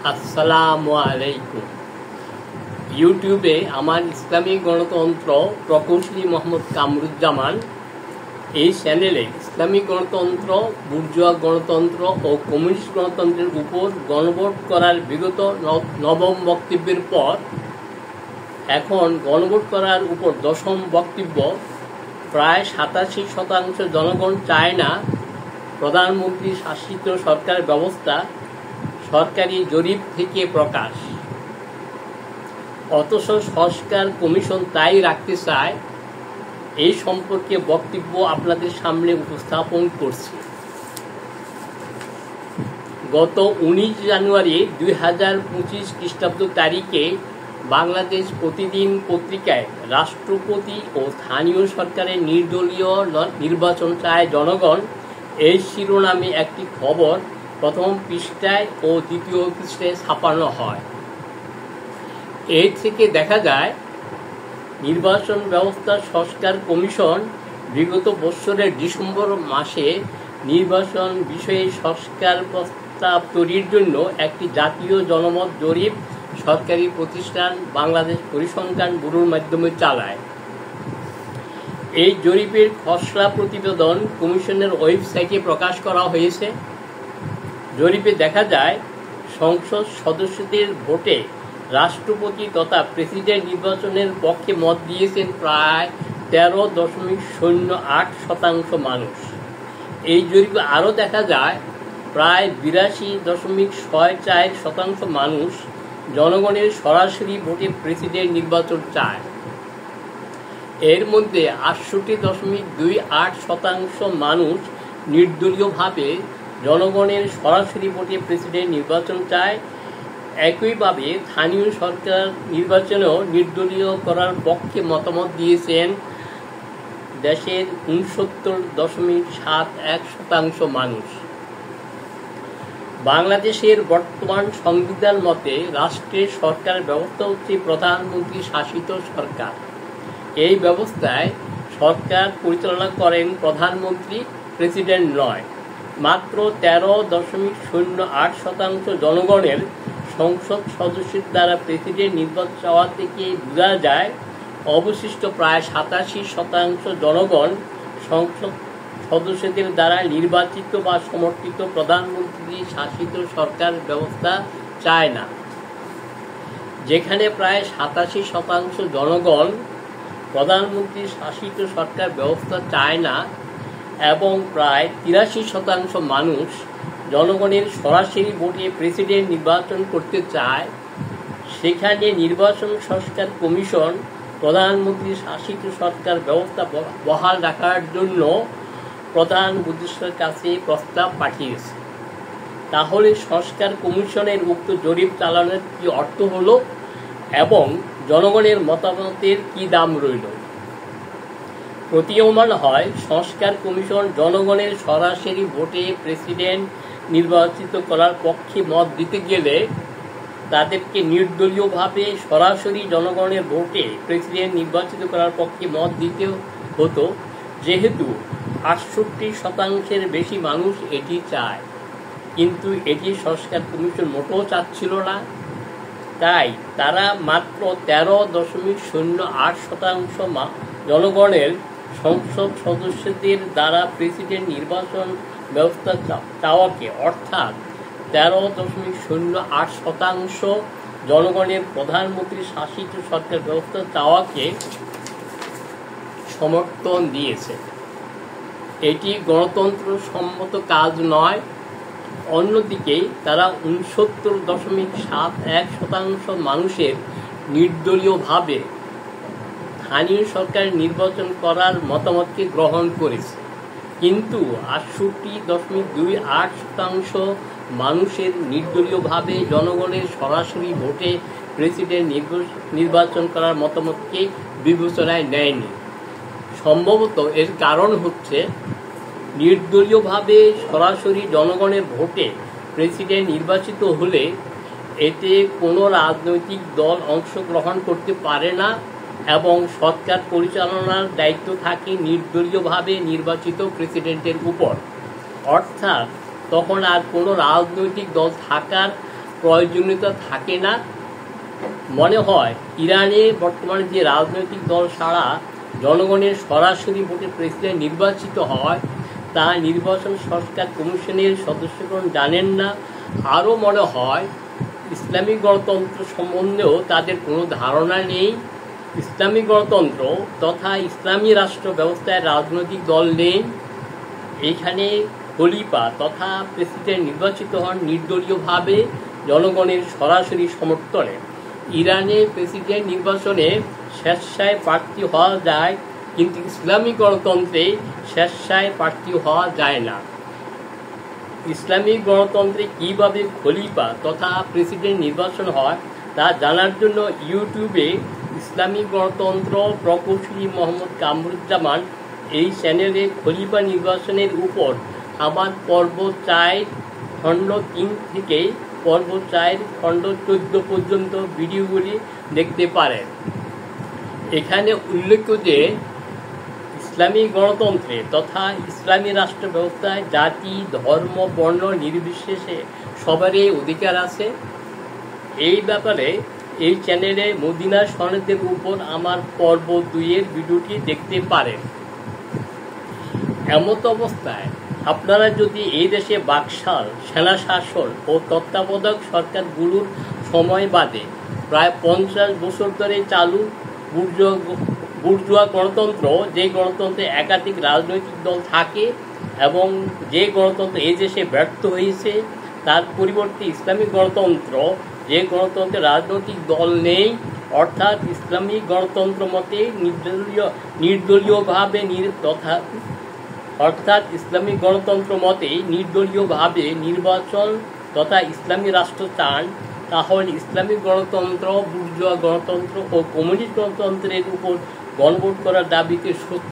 আসসালামু আলাইকুম। ইউটিউবে আমার ইসলামী গণতন্ত্র প্রকৌশলী মোহাম্মদ কামরুজ্জামান এই চ্যানেলে ইসলামী গণতন্ত্র, বুর্জোয়া গণতন্ত্র ও কমিউনিস্ট গণতন্ত্রের উপর গণভোট করার বিগত নবম বক্তব্যের পর এখন গণভোট করার উপর দশম বক্তব্য। প্রায় 87% জনগণ চায় না প্রধানমন্ত্রী শাসিত সরকার ব্যবস্থা, সরকারি জরিপ থেকে প্রকাশ। অথচ সংস্কার কমিশন তাই রাখতে চায়। এই সম্পর্কে বক্তব্য আপনাদের সামনে উপস্থাপন করছি। গত 19 জানুয়ারি 2025 খ্রিস্টাব্দ তারিখে বাংলাদেশ প্রতিদিন পত্রিকায় রাষ্ট্রপতি ও স্থানীয় সরকারের নির্দলীয় নির্বাচন চায় জনগণ এই শিরোনামে একটি খবর প্রথম পৃষ্ঠায় ও দ্বিতীয় পৃষ্ঠায় ছাপানো হয়। এর থেকে দেখা যায় নির্বাচন ব্যবস্থা সংস্কার কমিশন বিগত বছরের ডিসেম্বর মাসে নির্বাচন বিষয়ে সংস্কার প্রস্তাব তৈরির জন্য একটি জাতীয় জনমত জরিপ সরকারি প্রতিষ্ঠান বাংলাদেশ পরিসংখ্যান ব্যুরোর মাধ্যমে চালায়। এই জরিপের খসড়া প্রতিবেদন কমিশনের ওয়েবসাইটে প্রকাশ করা হয়েছে। জরিপে দেখা যায় সংসদ সদস্যদের ভোটে রাষ্ট্রপতি তথা প্রেসিডেন্ট নির্বাচনের পক্ষে মত দিয়েছেন প্রায় 13.08% মানুষ। এই জরিপে আরও দেখা যায় প্রায় 82.64% মানুষ জনগণের সরাসরি ভোটে প্রেসিডেন্ট নির্বাচন চায়। এর মধ্যে 68.28% মানুষ নির্দলীয়ভাবে জনগণের সরাসরি ভোটে প্রেসিডেন্ট নির্বাচন চায়। একইভাবে স্থানীয় সরকার নির্বাচনেও নির্দলীয় করার পক্ষে মতামত দিয়েছেন দেশের 69.71% মানুষ। বাংলাদেশের বর্তমান সংবিধান মতে রাষ্ট্রের সরকার ব্যবস্থা হচ্ছে প্রধানমন্ত্রী শাসিত সরকার। এই ব্যবস্থায় সরকার পরিচালনা করেন প্রধানমন্ত্রী, প্রেসিডেন্ট নয়। মাত্র 13.08% জনগণের সংসদ সদস্যের দ্বারা প্রেসিডেন্ট নির্বাচন চাওয়া থেকে বোঝা যায় অবশিষ্ট প্রায় 87% জনগণ সংসদ সদস্যদের দ্বারা নির্বাচিত বা সমর্থিত প্রধানমন্ত্রী শাসিত সরকার ব্যবস্থা চায় না। যেখানে প্রায় 87% জনগণ প্রধানমন্ত্রী শাসিত সরকার ব্যবস্থা চায় না এবং প্রায় 83% মানুষ জনগণের সরাসরি ভোটে প্রেসিডেন্ট নির্বাচন করতে চায়, সেখানে নির্বাচন সংস্কার কমিশন প্রধানমন্ত্রী শাসিত সরকার ব্যবস্থা বহাল রাখার জন্য প্রধান উপদেষ্টার কাছে প্রস্তাব পাঠিয়েছে। তাহলে সংস্কার কমিশনের উক্ত জরিপ চালানোর কি অর্থ হলো এবং জনগণের মতামতের কি দাম রইল? প্রতীয়মান হয় সংস্কার কমিশন জনগণের সরাসরি ভোটে প্রেসিডেন্ট নির্বাচিত করার পক্ষে মত দিতে গেলে তাদেরকে নির্দলীয়ভাবে সরাসরি জনগণের ভোটে প্রেসিডেন্ট নির্বাচিত করার পক্ষে মত দিতে হতো, যেহেতু 68% বেশি মানুষ এটি চায়। কিন্তু এটি সংস্কার কমিশন মোটেও চাচ্ছিল না। তাই তারা মাত্র 13.08% জনগণের সংসদ সদস্যদের দ্বারা প্রেসিডেন্ট নির্বাচন ব্যবস্থা চাওয়াকে, অর্থাৎ 13.08% জনগণের প্রধানমন্ত্রী শাসিত সরকার ব্যবস্থা চাওয়াকে সমর্থন দিয়েছে। এটি গণতন্ত্র সম্মত কাজ নয়। অন্যদিকে তারা 69.71% মানুষের নির্দলীয়ভাবে স্থানীয় সরকার নির্বাচন করার মতামতকে গ্রহণ করেছে। কিন্তু 68.28% মানুষের নির্দলীয়ভাবে জনগণের সরাসরি ভোটে প্রেসিডেন্ট নির্বাচন করার মতামতকে বিবেচনায় নেয়নি। সম্ভবত এর কারণ হচ্ছে নির্দলীয়ভাবে সরাসরি জনগণের ভোটে প্রেসিডেন্ট নির্বাচিত হলে এতে কোনো রাজনৈতিক দল অংশগ্রহণ করতে পারে না এবং সরকার পরিচালনার দায়িত্ব থাকে নির্দলীয়ভাবে নির্বাচিত প্রেসিডেন্টের উপর। অর্থাৎ তখন আর কোনো রাজনৈতিক দল থাকার প্রয়োজনীয়তা থাকে না। মনে হয় ইরানে বর্তমানে যে রাজনৈতিক দল ছাড়া জনগণের সরাসরি ভোটে প্রেসিডেন্ট নির্বাচিত হয় তা নির্বাচন সংস্কার কমিশনের সদস্যগণ জানেন না। আরও মনে হয় ইসলামী গণতন্ত্র সম্বন্ধেও তাদের কোনো ধারণা নেই। ইসলামী গণতন্ত্র তথা ইসলামী রাষ্ট্র ব্যবস্থায় রাজনৈতিক দল নেই। এইখানে খলিফা তথা প্রেসিডেন্ট নির্বাচিত হন নির্দলীয়ভাবে জনগণের সরাসরি সমর্থনে। ইরানে প্রেসিডেন্ট নির্বাচনে স্বেচ্ছায় প্রার্থী হওয়া যায়, কিন্তু ইসলামী গণতন্ত্রে স্বেচ্ছায় প্রার্থী হওয়া যায় না। ইসলামী গণতন্ত্রে কীভাবে খলিফা তথা প্রেসিডেন্ট নির্বাচন হয় তা জানার জন্য ইউটিউবে ইসলামী গণতন্ত্র প্রকৌশলী মোহাম্মদ কামরুজ্জামান এই চ্যানেলে খলিফা নির্বাচনের উপর আমার পর্ব 4 খণ্ড 3 থেকে পর্ব 4 খণ্ড 14 পর্যন্ত ভিডিওগুলি দেখতে পারেন। এখানে উল্লেখ্য যে ইসলামী গণতন্ত্রে তথা ইসলামী রাষ্ট্র ব্যবস্থায় জাতি ধর্ম বর্ণ নির্বিশেষে সবারই অধিকার আছে। এই ব্যাপারে এই চ্যানেলে মদিনা সনদের উপর আমার পর্ব 2 ভিডিওটি দেখতে পারেন। এমত অবস্থায় আপনারা যদি এই দেশে বাকশাল সেনা শাসন ও তত্ত্বাবধায়ক সরকারগুলোর সময় বাদে প্রায় 50 বছর ধরে চালু বুর্জোয়া গণতন্ত্র, যে গণতন্ত্রে একাধিক রাজনৈতিক দল থাকে এবং যে গণতন্ত্র এই দেশে ব্যর্থ হয়েছে, তার পরিবর্তে ইসলামী গণতন্ত্র, যে গণতন্ত্রে রাজনৈতিক দল নেই, অর্থাৎ ইসলামী গণতন্ত্র মতে নির্দলীয়ভাবে নির্বাচন তথা ইসলামী রাষ্ট্র চান, তাহলে ইসলামী গণতন্ত্র, বুর্জোয়া গণতন্ত্র ও কমিউনিস্ট গণতন্ত্রের উপর গণভোট করার দাবিকে